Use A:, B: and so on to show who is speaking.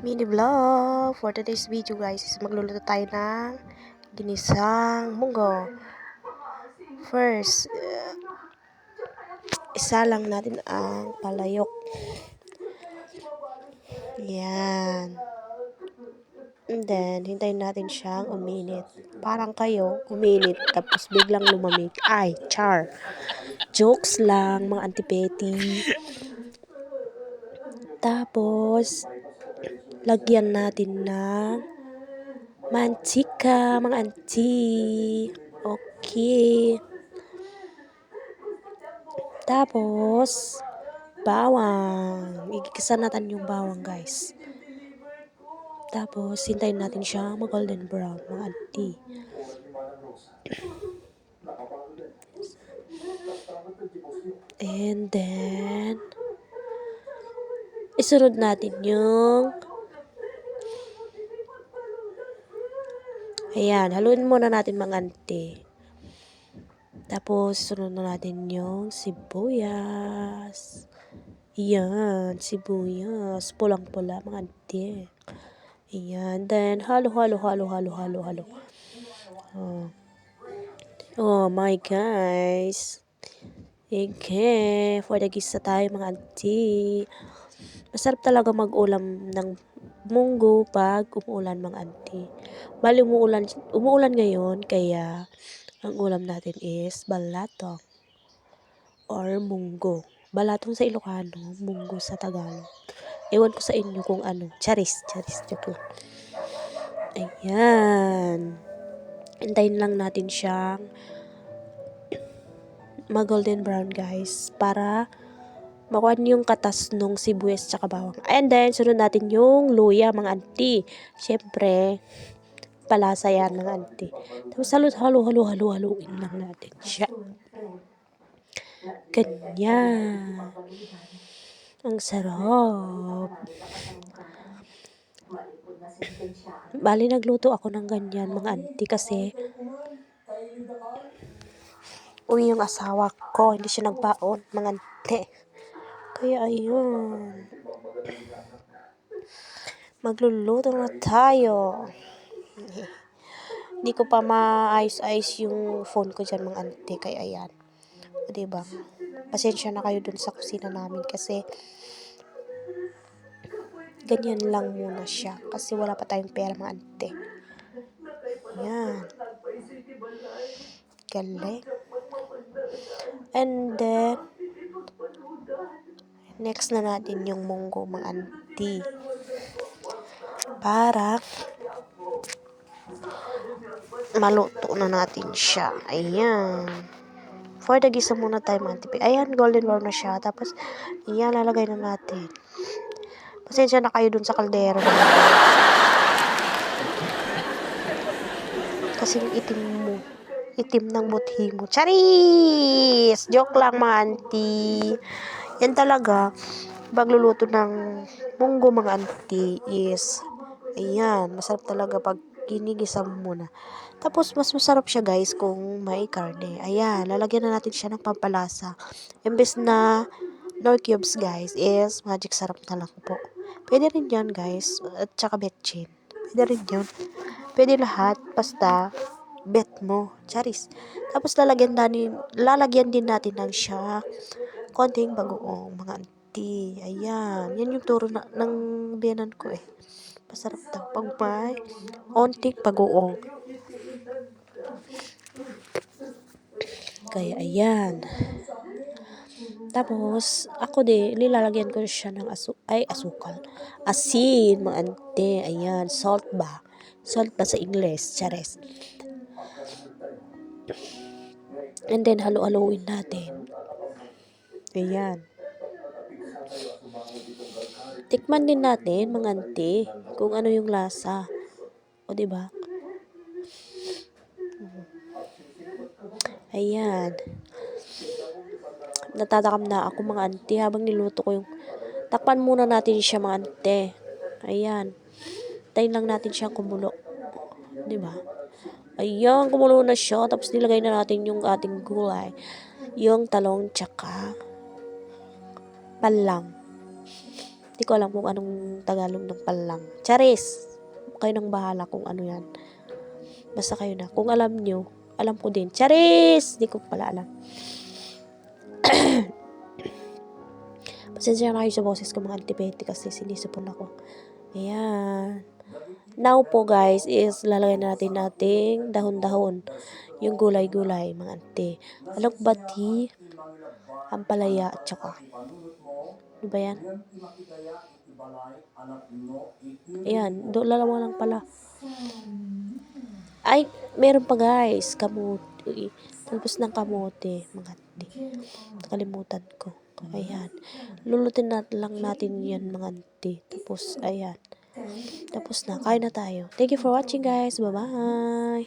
A: Mini vlog for today's video guys is magluluto tayo ng ginisang munggo. First, isa lang natin ang palayok. Yan. And then, hintayin natin siyang uminit. Parang kayo, uminit tapos biglang lumamig. Ay, char. Jokes lang, mga antipeti. Tapos, lagyan natin ng mantika, mga anti. Okay. Tapos, bawang. Igigisa natin yung bawang, guys. Tapos, hintayin natin siya mag-golden brown, mga auntie. And then, isunod natin yung ayan, haluin muna natin mga auntie. Tapos, sunod na natin yung sibuyas. Ayan, sibuyas. Pulang-pula, mga auntie. Ayan, then, halo. Oh my guys. Okay, for the gisa tayo mga auntie. Masarap talaga mag-ulam ng munggo pag umuulan mga auntie. Bali umuulan ngayon, kaya ang ulam natin is balatong or munggo. Balatong sa Ilocano, munggo sa Tagalog. Ewan ko sa inyo kung ano. Charis, joke lang. Ayan. Hintayin lang natin siyang mag-golden brown guys para makuha yung katas nung sibuyas tsaka bawang. And then, sunod natin yung luya mga auntie. Siyempre, palasa yan mga auntie. Tapos haluin lang natin siya. Ganyan. Ang sarap. Bali, nagluto ako ng ganyan mga auntie kasi uwi yung asawa ko. Hindi siya nagbaon mga auntie. Kaya ayun. Magluluto na tayo. Hindi ko pa maayos-ayos yung phone ko dyan mga auntie. Kaya ayan. O diba? Pasensya na kayo dun sa kusina namin kasi ganyan lang muna siya. Kasi wala pa tayong pera mga auntie. Ayan. Galing. And then, next na natin yung munggo mga auntie. Para maluto na natin siya. Ayan. For the gisa muna tayo mga auntie. Ayan, golden brown na siya. Tapos, ayan, lalagay na natin. Pasensya na kayo dun sa kaldero. Kasi itim ng buthi mo. Charis! Joke lang mga auntie. Yan talaga, pagluluto ng munggo mga auntie is, ayan, masarap talaga pag ginigisa mo muna. Tapos, mas masarap siya guys kung may karne. Ayan, lalagyan na natin siya ng pampalasa. Imbes na nor cubes guys, is magic sarap na lang po. Pwede rin yan guys, at saka betchin. Pwede rin yun. Pwede lahat, basta bet mo. Charis. Tapos lalagyan din natin ng siya konting bagoong mga auntie. Ayan. Yan yung turo ng biyanan ko eh. Masarap daw pag may onting bagoong. Kaya ayan. Tapos, ako nilalagyan ko siya ng asukal. Asin, mga auntie. Ayan, salt ba? Salt ba sa English? Charis. And then, halu-haluin natin. Ayan. Tikman din natin, mga auntie, kung ano yung lasa. O, diba? Ayan. Natatakam na ako, mga auntie, habang niluto ko yung... Takpan muna natin siya, mga auntie. Ayan. Tayin lang natin siya kumulo. Diba? Ayan, kumulo na siya. Tapos nilagay na natin yung ating gulay. Yung talong tsaka palang. Hindi ko alam kung anong Tagalog ng palang. Charis! Kayo nang bahala kung ano yan. Basta kayo na. Kung alam nyo, alam ko din. Charis! Hindi ko pala alam. Pasensya na kayo sa boses ko mga antipeti kasi sinisipon ako. Ayan. Now po guys is lalagay natin nating dahon-dahon. Yung gulay-gulay mga ante. Alokbati, ampalaya at saka. Ano ba yan? Ayan. Dalawa lang pala. Ay, meron pa guys. Kamote. Tapos ng kamote mga ante. Nakalimutan ko. Ayan. Lulutin lang natin yan mga ante. Tapos ayan. Tapos na. Kain na tayo. Thank you for watching guys. Bye-bye.